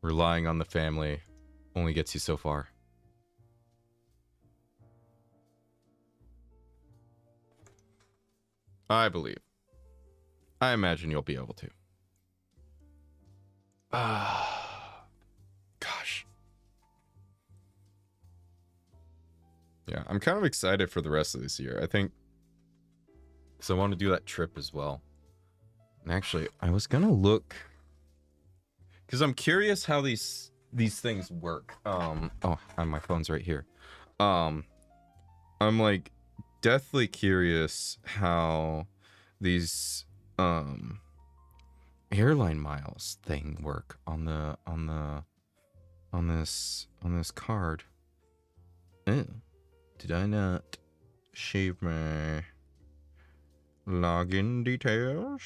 relying on the family only gets you so far. I believe. I imagine you'll be able to. Gosh. Yeah, I'm kind of excited for the rest of this year. I think, because I want to do that trip as well. And actually, I was gonna look, because I'm curious how these things work. Oh, and my phone's right here. I'm like deathly curious how these airline miles thing work on this card. Oh, did I not shave my login details?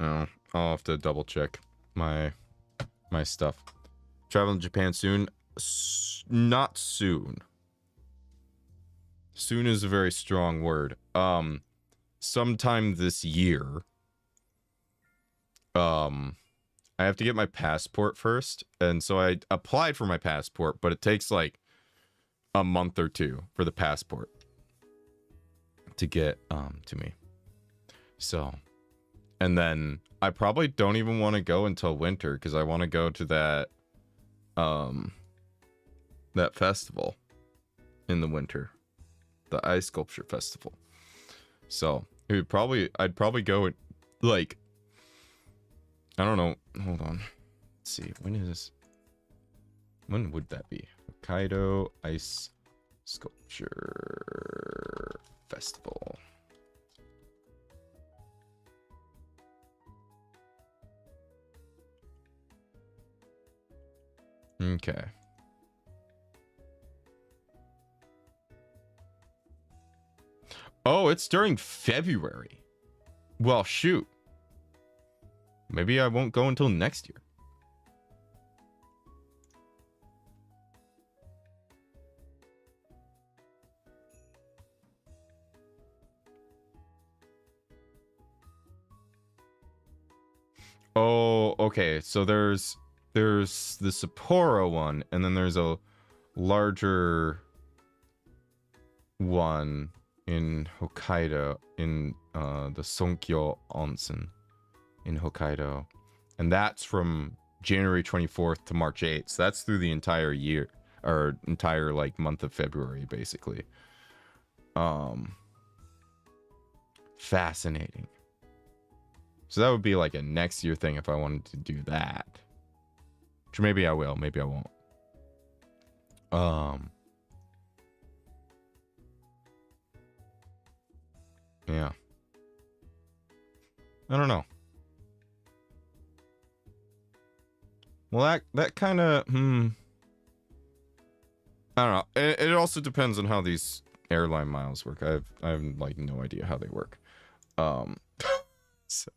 Oh, I'll have to double check my stuff. Traveling to Japan soon? Not soon. Soon is a very strong word. Sometime this year. I have to get my passport first, and so I applied for my passport, but it takes like a month or two for the passport to get to me. So, and then I probably don't even want to go until winter because I want to go to that festival in the winter, the ice sculpture festival. So I'd probably go at, like, I don't know. Hold on. Let's see. When would that be? Hokkaido Ice Sculpture Festival. Okay. Oh, it's during February. Well, shoot. Maybe I won't go until next year. Oh, okay. So there's the Sapporo one, and then there's a larger one in Hokkaido, in the Sonkyo Onsen in Hokkaido. And that's from January 24th to March 8th. So that's through the entire year, or entire like month of February, basically. Fascinating. So that would be like a next year thing if I wanted to do that. Which maybe I will, maybe I won't. Yeah. I don't know. Well, that kind of, I don't know. It also depends on how these airline miles work. I have like no idea how they work. So,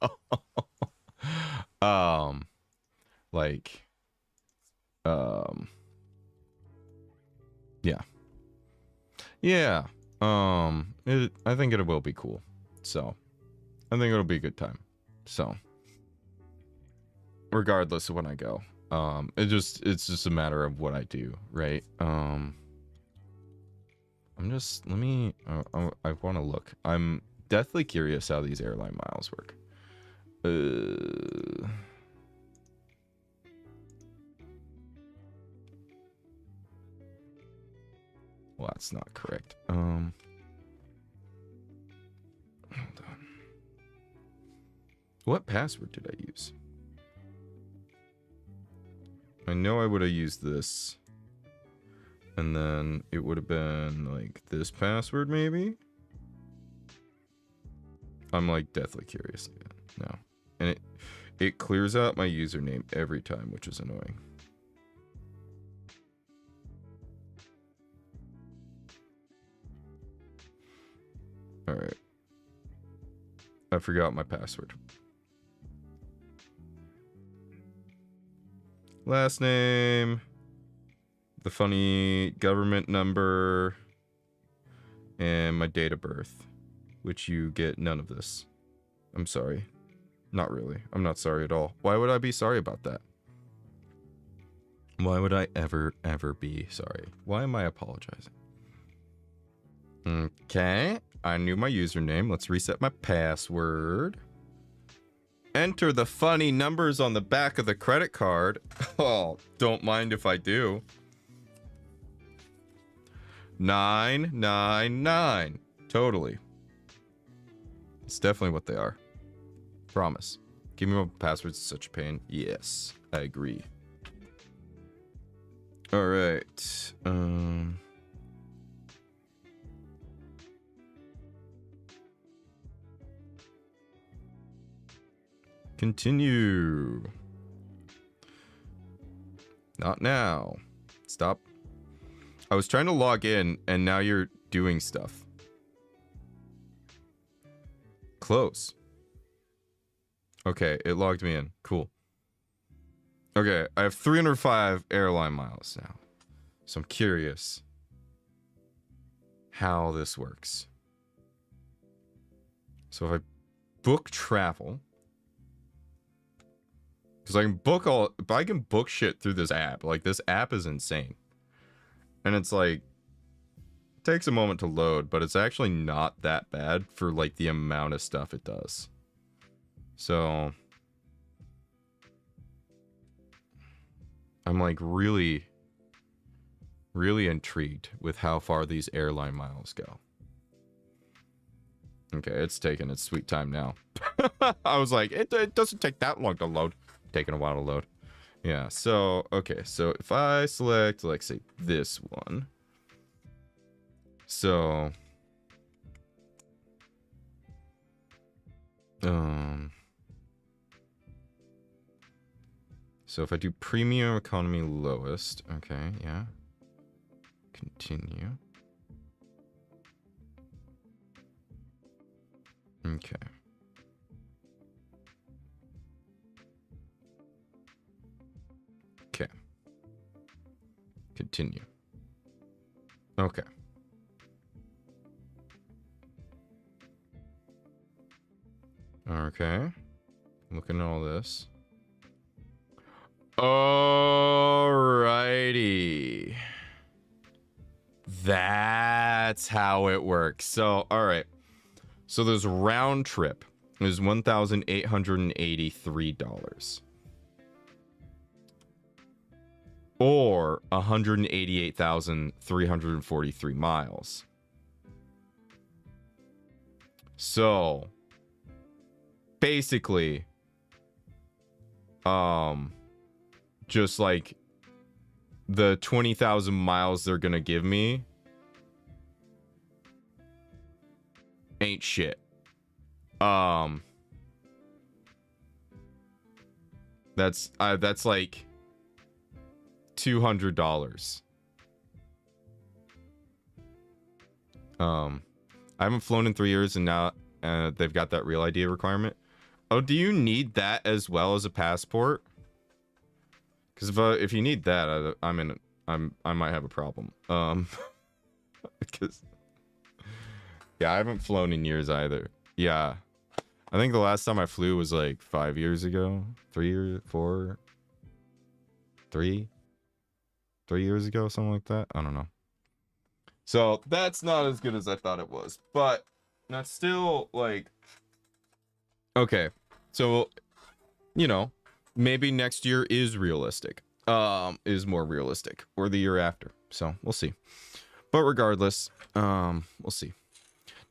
like, yeah, I think it will be cool. So, I think it'll be a good time. So, regardless of when I go, it's just a matter of what I do, right? I want to look. I'm deathly curious how these airline miles work. Well, that's not correct. Hold on. What password did I use? I know I would have used this. And then it would have been like this password, maybe? I'm like deathly curious again now. And it clears out my username every time, which is annoying. All right. I forgot my password. Last name, the funny government number, and my date of birth, which you get none of this. I'm sorry. Not really. I'm not sorry at all. Why would I be sorry about that? Why would I ever be sorry? Why am I apologizing? Okay. I knew my username. Let's reset my password. Enter the funny numbers on the back of the credit card. Oh, don't mind if I do. 999. Totally. It's definitely what they are. Promise. Give me my passwords is such a pain. Yes, I agree. All right. Continue. Not now. Stop. I was trying to log in and now you're doing stuff. Close. Okay, it logged me in. Cool. Okay, I have 305 airline miles now. So I'm curious how this works. So if I book travel, because I can book shit through this app. Like, this app is insane. And it's like, it takes a moment to load, but it's actually not that bad for like the amount of stuff it does. So I'm like really intrigued with how far these airline miles go. Okay, it's taking its sweet time now. I was like, it doesn't take that long to load. Taking a while to load. Yeah, so, okay, so if I select, like, say, this one. So, so if I do premium, economy, lowest, okay, yeah. Continue. Okay. Okay. Continue. Okay. Okay. Looking at all this. Alrighty. That's how it works. So, all right. So there's round trip is $1,883. Or 188,343 miles. So basically, just like the 20,000 miles they're gonna give me ain't shit. That's like $200. I haven't flown in 3 years, and now they've got that real ID requirement. Oh, do you need that as well as a passport? Because if you need that, I might have a problem. Because yeah, I haven't flown in years either. Yeah, I think the last time I flew was like 5 years ago, 3 years, 4, 3 years ago, something like that. I don't know. So that's not as good as I thought it was, but that's still like, okay. So, you know, maybe next year is realistic, is more realistic, or the year after. So we'll see. But regardless, we'll see.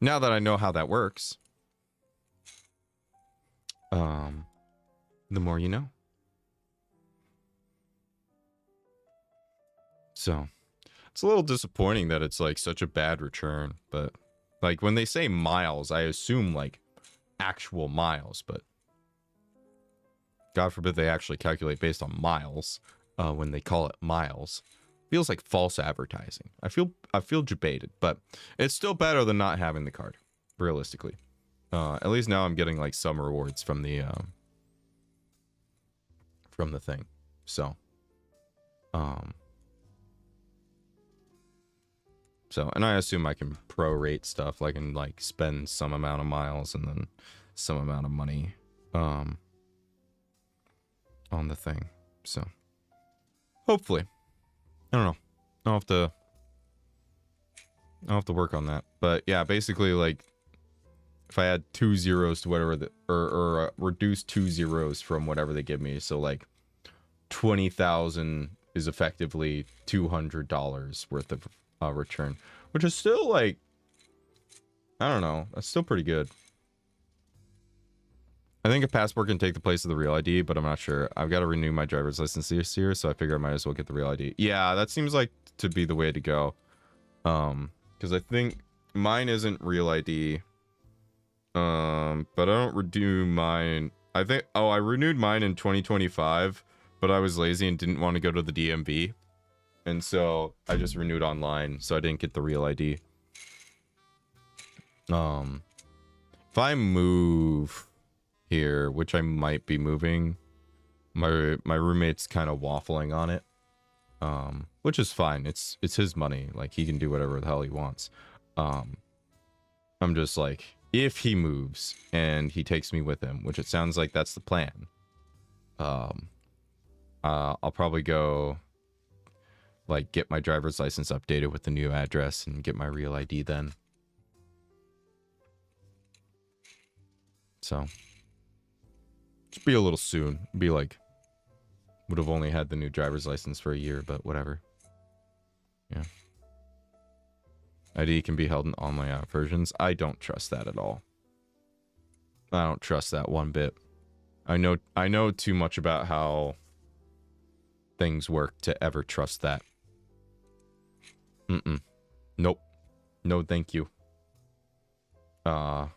Now that I know how that works, the more you know. So it's a little disappointing that it's like such a bad return, but like when they say miles, I assume like actual miles, but God forbid they actually calculate based on miles when they call it miles. Feels like false advertising. I feel debated, but it's still better than not having the card, realistically. At least now I'm getting like some rewards from the thing. So and I assume I can prorate stuff. I can like spend some amount of miles and then some amount of money on the thing. So hopefully, I don't know. I'll have to work on that. But yeah, basically like if I add 2 zeros to whatever or reduce 2 zeros from whatever they give me, so like 20,000 is effectively $200 worth of return, which is still like, I don't know, that's still pretty good. I think a passport can take the place of the real ID, but I'm not sure. I've got to renew my driver's license this year, so I figure I might as well get the real ID. Yeah, that seems like to be the way to go. Because I think mine isn't real ID. But I don't renew mine. I think, oh, I renewed mine in 2025, but I was lazy and didn't want to go to the DMV. And so I just renewed online, so I didn't get the real ID. If I move here, which I might be moving, my roommate's kind of waffling on it, which is fine. It's his money, like he can do whatever the hell he wants. I'm just like, if he moves and he takes me with him, which it sounds like that's the plan, I'll probably go like get my driver's license updated with the new address and get my real ID then. So just be a little soon. Be like, would have only had the new driver's license for a year, but whatever. Yeah. ID can be held in online versions. I don't trust that at all. I don't trust that one bit. I know too much about how things work to ever trust that. Nope. No, thank you. Yeah.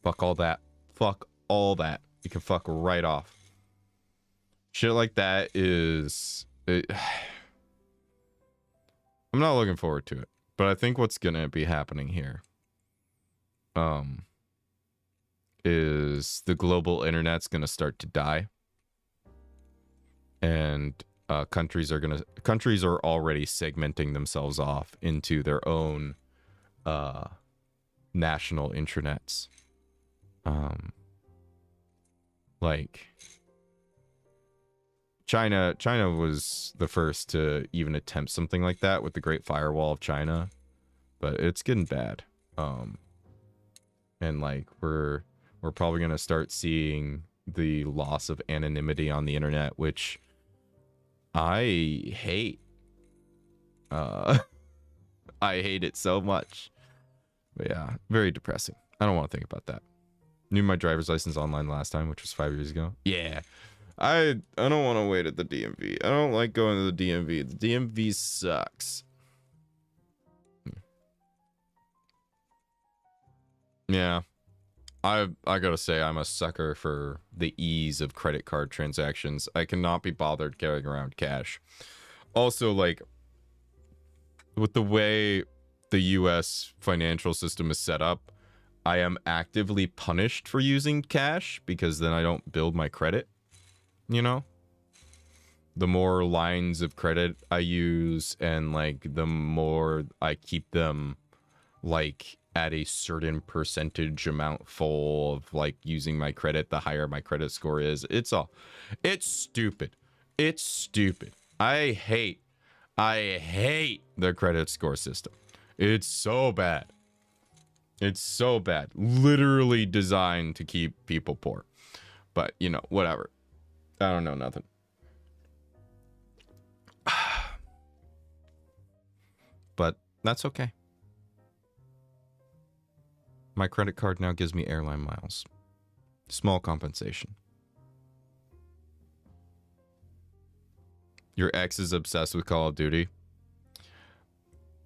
Fuck all that. Fuck all that. You can fuck right off. Shit like that is... I'm not looking forward to it. But I think what's gonna be happening here is the global internet's gonna start to die. And countries are already segmenting themselves off into their own national intranets. Like China was the first to even attempt something like that with the Great Firewall of China, but it's getting bad. And like we're probably gonna start seeing the loss of anonymity on the internet, which I hate. I hate it so much. But yeah, very depressing. I don't want to think about that. Knew my driver's license online last time, which was 5 years ago. Yeah. I don't want to wait at the DMV. I don't like going to the DMV. The DMV sucks. Yeah. I gotta say, I'm a sucker for the ease of credit card transactions. I cannot be bothered carrying around cash. Also, like, with the way the US financial system is set up, I am actively punished for using cash because then I don't build my credit. You know? The more lines of credit I use and, like, the more I keep them, like, at a certain percentage amount full of like using my credit, the higher my credit score is. It's stupid. It's stupid. I hate the credit score system. It's so bad. It's so bad. Literally designed to keep people poor. But, you know, whatever. I don't know nothing. But that's okay. My credit card now gives me airline miles. Small compensation. Your ex is obsessed with Call of Duty.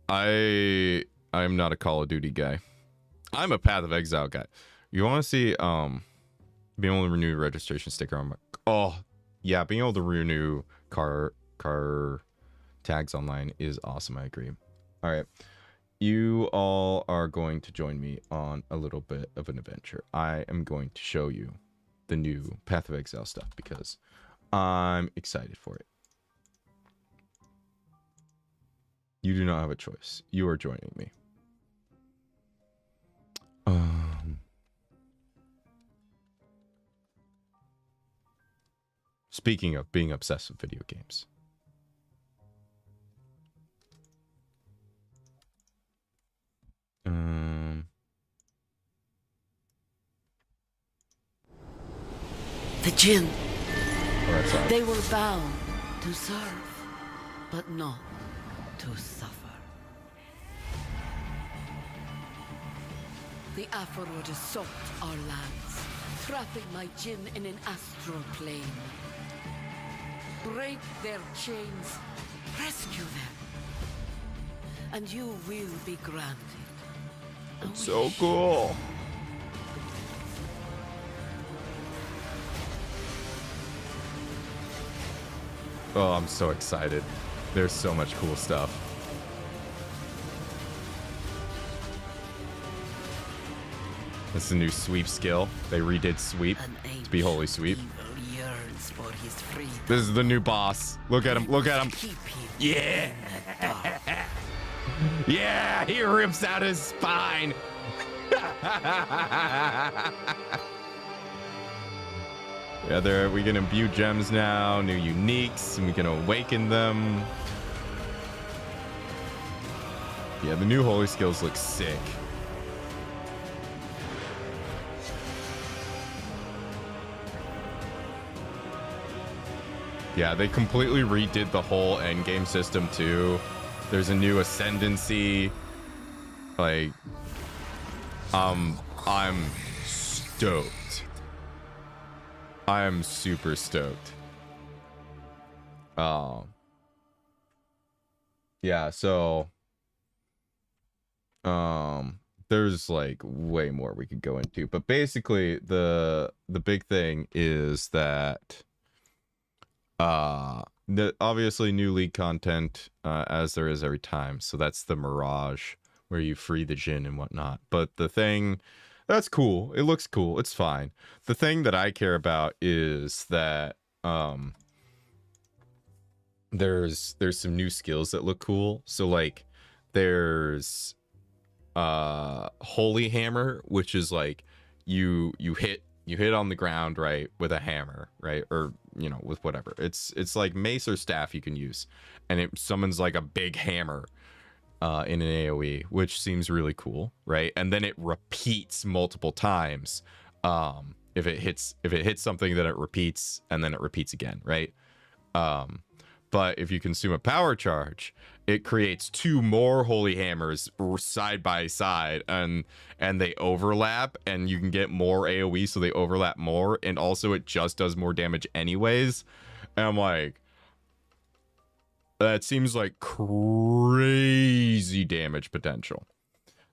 I'm not a Call of Duty guy. I'm a Path of Exile guy. You want to see being able to renew registration sticker on my... Oh, yeah, being able to renew car tags online is awesome. I agree. All right. You all are going to join me on a little bit of an adventure. I am going to show you the new Path of Exile stuff because I'm excited for it. You do not have a choice. You are joining me. Speaking of being obsessed with video games. The Jinn. Right, they were bound to serve, but not to suffer. The Aphrodite assault our lands, trapping my Jinn in an astral plane. Break their chains, rescue them, and you will be granted. It's so cool. Oh, I'm so excited. There's so much cool stuff. This is a new sweep skill. They redid sweep to be holy sweep. This is the new boss. Look at him. Look at him. Yeah. Yeah, he rips out his spine. Yeah, we can imbue gems now, new uniques, and we can awaken them. Yeah, the new holy skills look sick. Yeah, they completely redid the whole endgame system too. There's a new ascendancy. Like, I'm stoked. I am super stoked. Yeah, so there's like way more we could go into, but basically the big thing is that obviously new league content, as there is every time, so that's the Mirage where you free the Jinn and whatnot. But the thing that's cool, it looks cool, it's fine. The thing that I care about is that there's some new skills that look cool. So like there's Holy Hammer, which is like you hit on the ground, right, with a hammer, right, or you know, with whatever. It's like mace or staff you can use, and it summons like a big hammer in an AoE, which seems really cool, right? And then it repeats multiple times. If it hits something, then it repeats, and then it repeats again, right? But if you consume a power charge, it creates 2 more holy hammers side by side, and they overlap, and you can get more AoE, so they overlap more, and also it just does more damage anyways. And I'm like, that seems like crazy damage potential.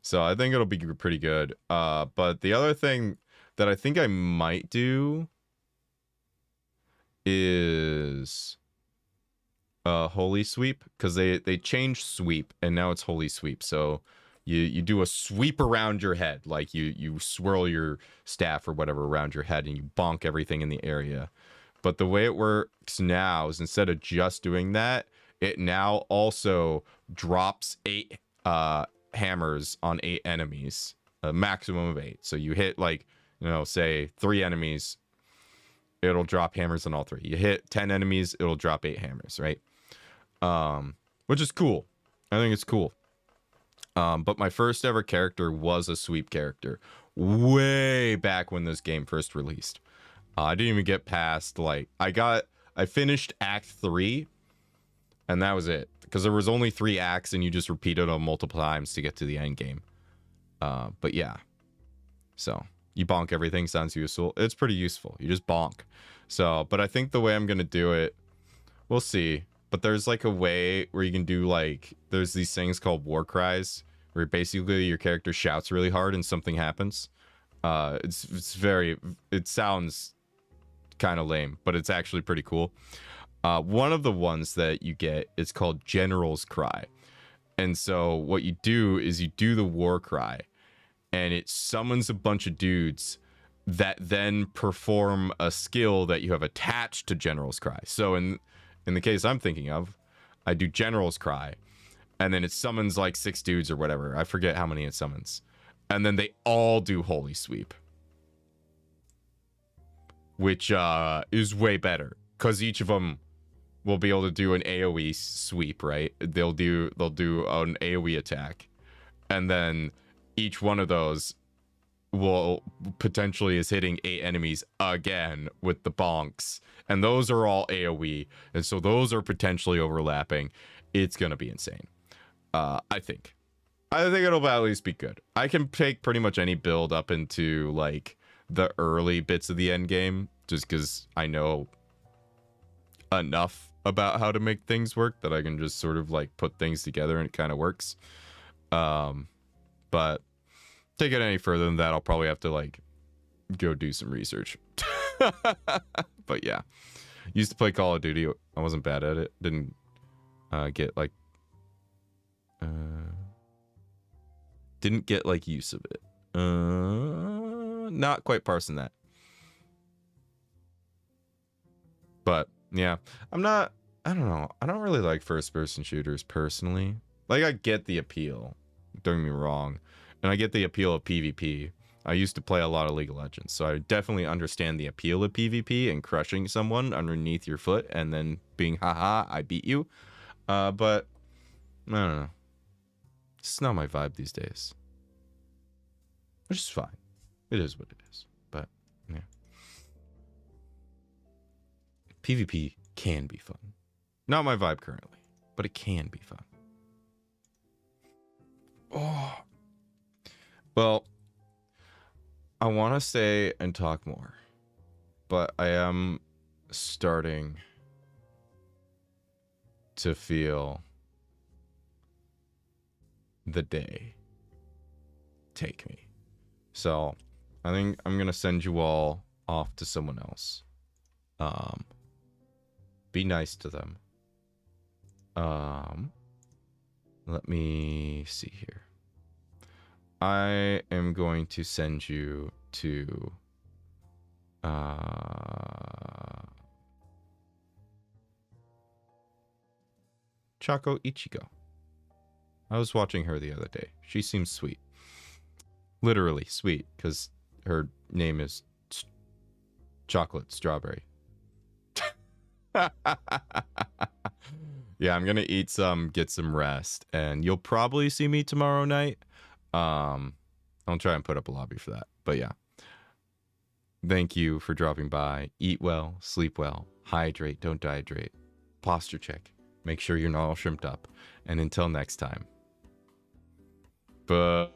So I think it'll be pretty good. But the other thing that I think I might do is Holy Sweep, because they changed sweep and now it's Holy Sweep. So you do a sweep around your head, like you swirl your staff or whatever around your head and you bonk everything in the area. But the way it works now is instead of just doing that, it now also drops 8 hammers on 8 enemies, a maximum of 8. So you hit, like, you know, say 3 enemies, it'll drop hammers on all 3. You hit 10 enemies, it'll drop 8 hammers, right? Which is cool. I think it's cool. But my first ever character was a sweep character way back when this game first released. I didn't even get past, like, I finished Act 3, and that was it. Because there was only 3 acts, and you just repeated them multiple times to get to the end game. But yeah. So, you bonk everything, sounds useful. It's pretty useful. You just bonk. So, but I think the way I'm going to do it, we'll see. But there's like a way where you can do, like, there's these things called war cries, where basically your character shouts really hard and something happens. It sounds kind of lame, but it's actually pretty cool. One of the ones that you get is called General's Cry. And so what you do is you do the war cry, and it summons a bunch of dudes that then perform a skill that you have attached to General's Cry. So in the case I'm thinking of, I do General's Cry, and then it summons like 6 dudes or whatever. I forget how many it summons. And then they all do Holy Sweep, which is way better, because each of them will be able to do an AoE sweep, right? They'll do an AoE attack, and then each one of those will potentially is hitting 8 enemies again with the bonks, and those are all AoE, and so those are potentially overlapping. It's gonna be insane. I think it'll at least be good. I can take pretty much any build up into like the early bits of the end game, just because I know enough about how to make things work that I can just sort of like put things together and it kind of works. But take it any further than that, I'll probably have to like go do some research. But yeah, used to play Call of Duty. I wasn't bad at it. Didn't get like use of it. Not quite parsing that. But yeah, I don't know. I don't really like first person shooters personally. Like, I get the appeal, don't get me wrong. And I get the appeal of PvP. I used to play a lot of League of Legends, so I definitely understand the appeal of PvP and crushing someone underneath your foot and then being, haha, I beat you. But I don't know. It's not my vibe these days. Which is fine. It is what it is. But yeah. PvP can be fun. Not my vibe currently, but it can be fun. Oh. Well, I want to stay and talk more, but I am starting to feel the day take me. So I think I'm going to send you all off to someone else. Be nice to them. Let me see here. I am going to send you to Choco Ichigo. I was watching her the other day. She seems sweet. Literally sweet, because her name is Chocolate Strawberry. Yeah, I'm gonna eat some, get some rest, and you'll probably see me tomorrow night. I'll try and put up a lobby for that. But yeah. Thank you for dropping by. Eat well, sleep well, hydrate, don't dehydrate. Posture check. Make sure you're not all shrimped up. And until next time. Bye.